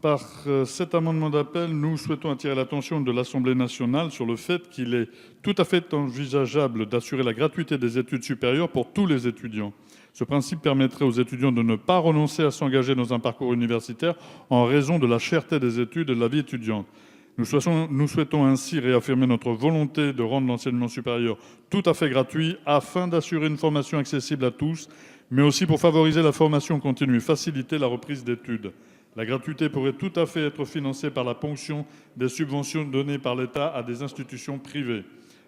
Par cet amendement d'appel, nous souhaitons attirer l'attention de l'Assemblée nationale sur le fait qu'il est tout à fait envisageable d'assurer la gratuité des études supérieures pour tous les étudiants. Ce principe permettrait aux étudiants de ne pas renoncer à s'engager dans un parcours universitaire en raison de la cherté des études et de la vie étudiante. Nous souhaitons ainsi réaffirmer notre volonté de rendre l'enseignement supérieur tout à fait gratuit afin d'assurer une formation accessible à tous, mais aussi pour favoriser la formation continue et faciliter la reprise d'études. La gratuité pourrait tout à fait être financée par la ponction des subventions données par l'État à des institutions privées.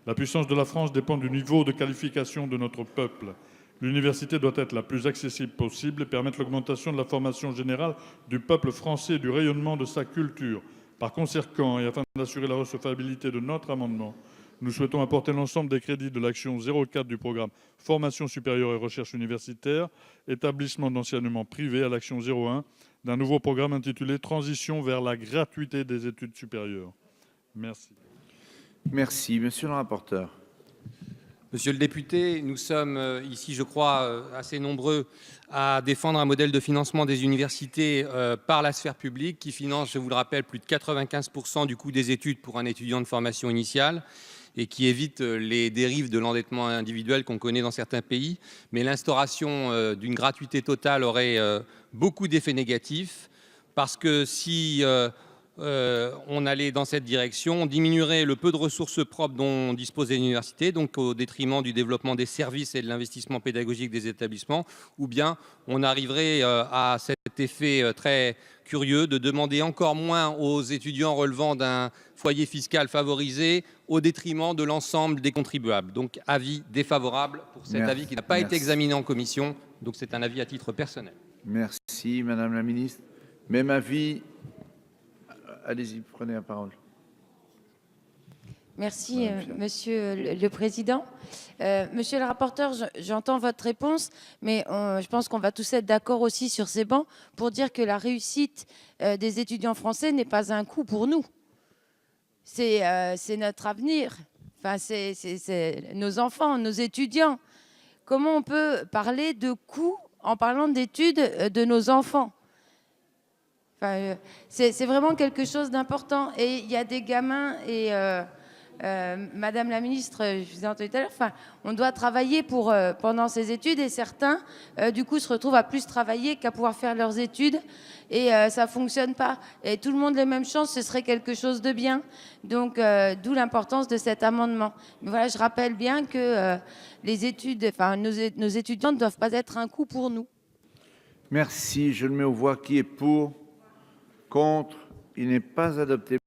La puissance de la France dépend du niveau de qualification de notre peuple. L'université doit être la plus accessible possible et permettre l'augmentation de la formation générale du peuple français et du rayonnement de sa culture. Par conséquent, et afin d'assurer la recevabilité de notre amendement, nous souhaitons apporter l'ensemble des crédits de l'action 04 du programme Formation supérieure et recherche universitaire, établissement d'enseignement privé, à l'action 01 d'un nouveau programme intitulé Transition vers la gratuité des études supérieures. Merci. Merci. Monsieur le rapporteur. Monsieur le député, nous sommes ici, je crois, assez nombreux à défendre un modèle de financement des universités par la sphère publique qui finance, je vous le rappelle, plus de 95% du coût des études pour un étudiant de formation initiale et qui évite les dérives de l'endettement individuel qu'on connaît dans certains pays. Mais l'instauration d'une gratuité totale aurait beaucoup d'effets négatifs parce que si on allait dans cette direction, on diminuerait le peu de ressources propres dont disposent les universités, donc au détriment du développement des services et de l'investissement pédagogique des établissements, ou bien on arriverait à cet effet très curieux de demander encore moins aux étudiants relevant d'un foyer fiscal favorisé au détriment de l'ensemble des contribuables. Donc avis défavorable pour cet avis qui n'a pas été examiné en commission, donc c'est un avis à titre personnel. Merci Madame la Ministre. Même avis. Allez-y, prenez la parole. Merci, Monsieur le Président. Monsieur le rapporteur, j'entends votre réponse, mais je pense qu'on va tous être d'accord aussi sur ces bancs pour dire que la réussite des étudiants français n'est pas un coût pour nous. C'est notre avenir, enfin, c'est nos enfants, nos étudiants. Comment on peut parler de coût en parlant d'études de nos enfants ? Enfin, c'est vraiment quelque chose d'important. Et il y a des gamins, et Madame la Ministre, je vous ai entendu tout à l'heure, enfin, on doit travailler pendant ces études, et certains, du coup, se retrouvent à plus travailler qu'à pouvoir faire leurs études, et ça ne fonctionne pas. Et tout le monde les mêmes chances, ce serait quelque chose de bien. Donc, d'où l'importance de cet amendement. Mais voilà, je rappelle bien que les études, enfin, nos étudiants ne doivent pas être un coût pour nous. Merci. Je le mets aux voix. Qui est pour? Contre? Il n'est pas adopté.